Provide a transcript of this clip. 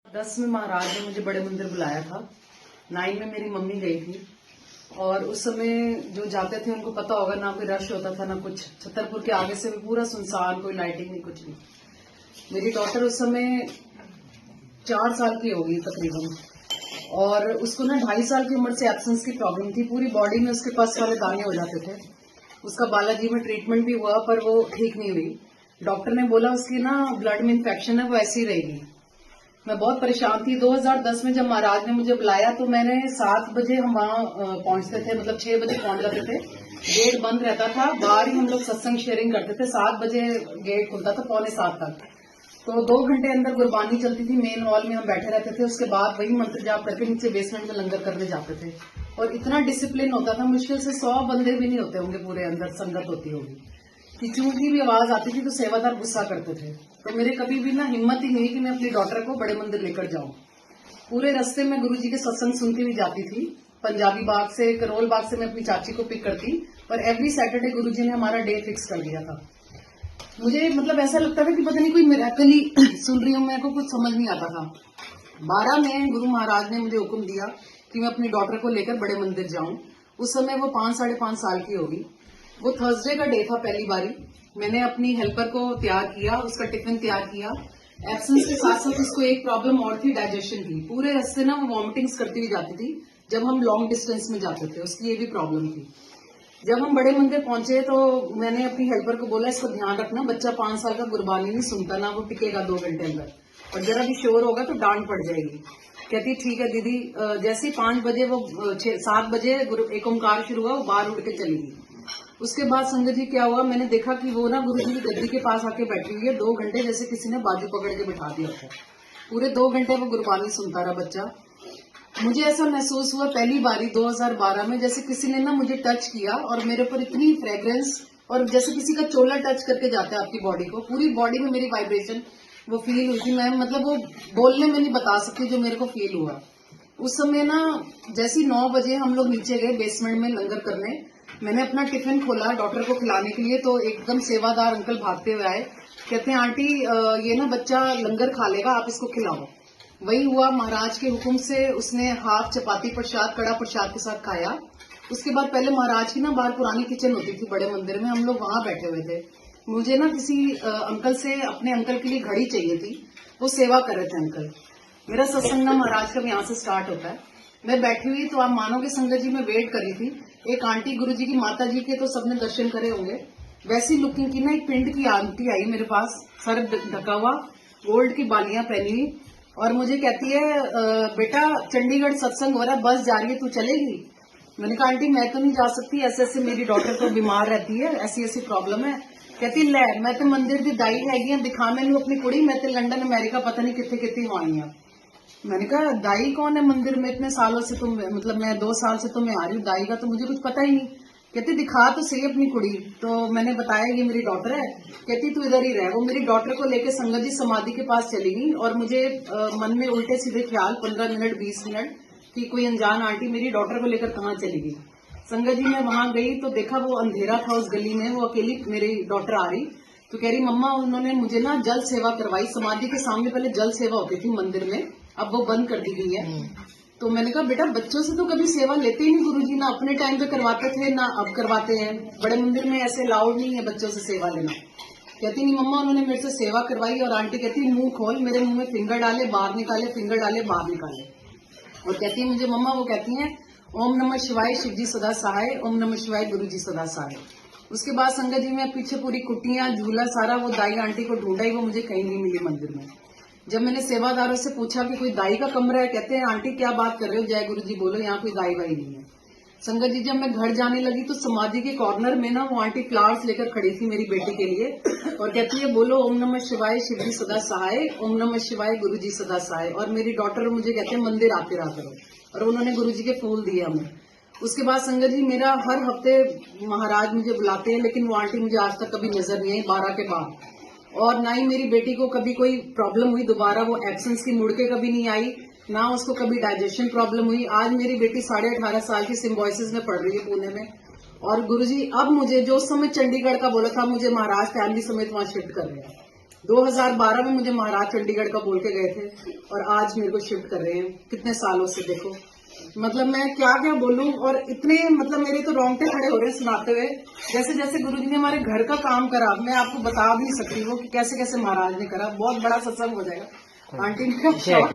10 में महाराज ने मुझे बड़े मंदिर बुलाया था। 9 में मेरी मम्मी गई थी और उस समय जो जाते थे उनको पता होगा, ना कोई रश होता था ना कुछ। छतरपुर के आगे से भी पूरा सुनसान, कोई लाइटिंग नहीं, कुछ नहीं। मेरी डॉटर उस समय 4 साल की होगी तकरीबन, और उसको ना 2.5 साल की उम्र से एब्सेंस की प्रॉब्लम थी। पूरी बॉडी में उसके पस वाले दाने हो जाते थे। उसका बालाजी में ट्रीटमेंट भी हुआ पर वो ठीक नहीं हुई। डॉक्टर ने बोला उसकी ना ब्लड में इन्फेक्शन है, वो ऐसी ही रहेगी। मैं बहुत परेशान थी। 2010 में जब महाराज ने मुझे बुलाया तो मैंने 7 बजे हम वहां पहुंचते थे, मतलब 6 बजे पहुंच जाते थे। गेट बंद रहता था, बाहर ही हम लोग सत्संग शेयरिंग करते थे। 7 बजे गेट खुलता था, 6:45 तक। तो 2 घंटे अंदर गुरबानी चलती थी। मेन हॉल में हम बैठे रहते थे। उसके बाद वही मंत्र जाप करके नीचे बेसमेंट में लंगर करने जाते थे। और इतना डिसिप्लिन होता था, मुश्किल से 100 बंदे भी नहीं होते होंगे पूरे अंदर, संगत होती होगी कि चूं की भी आवाज आती थी तो सेवादार गुस्सा करते थे। तो मेरे कभी भी ना हिम्मत ही नहीं कि मैं अपनी डॉटर को बड़े मंदिर लेकर जाऊं। पूरे रास्ते में गुरुजी के सत्संग सुनती हुई जाती थी। पंजाबी बाग से, करोल बाग से मैं अपनी चाची को पिक करती, और एवरी सैटरडे गुरुजी ने हमारा डे फिक्स कर दिया था। मुझे मतलब ऐसा लगता था कि पता नहीं कोई मिरेकल ही सुन रही हूं, मेरे को कुछ समझ नहीं आता था। 12 में गुरु महाराज ने मुझे हुक्म दिया कि मैं अपनी डॉटर को लेकर बड़े मंदिर जाऊं। उस समय वो 5-5.5 साल की होगी। वो थर्सडे का डे था। पहली बारी मैंने अपनी हेल्पर को तैयार किया, उसका टिफिन तैयार किया। एब्सेंस के साथ साथ उसको एक प्रॉब्लम और थी, डाइजेशन की। पूरे रास्ते ना वो वॉमिटिंग्स करती हुई जाती थी जब हम लॉन्ग डिस्टेंस में जाते थे, उसकी ये भी प्रॉब्लम थी। जब हम बड़े मंदिर पहुंचे तो मैंने अपनी हेल्पर को बोला, इसको ध्यान रखना, बच्चा 5 साल का गुरबानी नहीं सुनता, ना वो टिकेगा 2 घंटे अंदर, और जरा भी शोर होगा तो डांट पड़ जाएगी। कहती ठीक है दीदी। जैसे ही 5 बजे वो 7 बजे एक ओंकार शुरू हुआ, वो बाहर उठ के चली गई। उसके बाद संगत जी क्या हुआ, मैंने देखा कि वो ना गुरु जी की गद्दी के पास आके बैठी हुई है 2 घंटे, जैसे किसी ने बाजू पकड़ के बिठा दिया था। पूरे 2 घंटे वो गुरबानी सुनता रहा बच्चा। मुझे ऐसा महसूस हुआ पहली बारी 2012 में, जैसे किसी ने ना मुझे टच किया और मेरे ऊपर इतनी फ्रेग्रेंस, और जैसे किसी का चोला टच करके जाता है आपकी बॉडी को, पूरी बॉडी में मेरी वाइब्रेशन वो फील हुई थी। मैं मतलब वो बोलने में नहीं बता सकती जो मेरे को फील हुआ उस समय ना। जैसे 9 बजे हम लोग नीचे गए बेसमेंट में लंगर करने। मैंने अपना टिफिन खोला डॉक्टर को खिलाने के लिए, तो एकदम सेवादार अंकल भागते हुए आए। कहते हैं आंटी ये ना बच्चा लंगर खा लेगा, आप इसको खिलाओ। वही हुआ। महाराज के हुक्म से उसने हाफ चपाती प्रसाद, कड़ा प्रसाद के साथ खाया। उसके बाद पहले महाराज की ना बाहर पुरानी किचन होती थी बड़े मंदिर में, हम लोग वहां बैठे हुए थे। मुझे ना किसी अंकल से, अपने अंकल के लिए घड़ी चाहिए थी, वो सेवा कर रहे थे अंकल। मेरा सत्संग ना महाराज का यहाँ से स्टार्ट होता है। मैं बैठी हुई, तो आप मानोगे संगत जी, मैं वेट कर रही थी। एक आंटी, गुरु जी की माता जी के तो सबने दर्शन करे होंगे, वैसी लुकिंग की ना एक पिंड की आंटी आई मेरे पास, सर ढका हुआ, गोल्ड की बालियां पहनी हुई, और मुझे कहती है बेटा चंडीगढ़ सत्संग हो रहा है, बस जा रही है, तू चलेगी? मैंने कहा आंटी मैं तो नहीं जा सकती, ऐसे ऐसे मेरी डॉटर तो बीमार रहती है, ऐसी ऐसी प्रॉब्लम है। कहती ले मैं तो मंदिर की दाई हैगी हाँ, दिखा मैनू अपनी कुड़ी, मैं तो लंदन अमेरिका पता नहीं कितने कितने हो आई हाँ। मैंने कहा दाई कौन है मंदिर में? इतने सालों से तुम, मतलब मैं 2 साल से तो मैं आ रही हूँ, दाई का तो मुझे कुछ पता ही नहीं। कहती दिखा तो सही अपनी कुड़ी। तो मैंने बताया ये मेरी डॉटर है। कहती तू इधर ही रह। वो मेरी डॉटर को लेकर संगत जी समाधि के पास चली गई, और मुझे मन में उल्टे सीधे ख्याल 15 मिनट 20 मिनट कि कोई अनजान आंटी मेरी डॉटर को लेकर कहाँ चली गई। संगत जी मैं वहां गई तो देखा वो अंधेरा था उस गली में, वो अकेली मेरी डॉटर आ रही। तो कह रही मम्मा उन्होंने मुझे ना जल सेवा करवाई। समाधि के सामने पहले जल सेवा होती थी मंदिर में, अब वो बंद कर दी गई है। तो मैंने कहा बेटा बच्चों से तो कभी सेवा लेते ही नहीं गुरुजी, ना अपने टाइम पे करवाते थे ना अब करवाते हैं। बड़े मंदिर में ऐसे अलाउड नहीं है बच्चों से सेवा लेना। कहती नहीं मम्मा उन्होंने मेरे से सेवा करवाई। और आंटी कहती मुंह खोल, मेरे मुंह में फिंगर डाले बाहर निकाले, फिंगर डाले बाहर निकाले। और कहती है मुझे मम्मा, वो कहती है ओम नमः शिवाय शिव जी सदा सहाय, ओम नमः शिवाय गुरु जी सदा सहाय। उसके बाद संगत जी में पीछे पूरी कुटियां झूला सारा वो दाई आंटी को ढूंढा ही, वो मुझे कहीं नहीं मिली मंदिर में। जब मैंने सेवादारों से पूछा कि कोई दाई का कमरा है, कहते हैं आंटी क्या बात कर रहे हो, जय गुरु जी बोलो, यहाँ कोई दाई वाई नहीं है। संगत जी जब मैं घर जाने लगी तो समाधि के कॉर्नर में ना वो आंटी फ्लावर्स लेकर खड़ी थी मेरी बेटी के लिए, और कहती है बोलो ओम नमः शिवाय शिव जी सदा सहाय, ओम नमः शिवाय गुरु जी सदा सहाय। और मेरी डॉटर मुझे कहते हैं मंदिर आते रहा करो, और उन्होंने गुरु जी के फूल दिए हमें। उसके बाद संगत जी मेरा हर हफ्ते महाराज मुझे बुलाते हैं, लेकिन वो आंटी मुझे आज तक कभी नजर नहीं आई 12 के बाद। और ना ही मेरी बेटी को कभी कोई प्रॉब्लम हुई दोबारा वो एब्सेंस की मुड़ के कभी नहीं आई, ना उसको कभी डाइजेशन प्रॉब्लम हुई। आज मेरी बेटी 18.5 साल की सिम्बोसिस में पढ़ रही है पुणे में। और गुरुजी अब मुझे जो उस समय चंडीगढ़ का बोला था, मुझे महाराज फैमिली समेत वहां शिफ्ट कर रहे हैं। 2012 में मुझे महाराज चंडीगढ़ का बोल के गए थे और आज मेरे को शिफ्ट कर रहे हैं कितने सालों से। देखो मतलब मैं क्या क्या बोलूं, और इतने मतलब मेरे तो रोंगटे खड़े हो रहे हैं सुनाते हुए। जैसे जैसे गुरुजी ने हमारे घर का काम करा, मैं आपको बता भी नहीं सकती वो कि कैसे कैसे महाराज ने करा। बहुत बड़ा सत्संग हो जाएगा। आंटी ने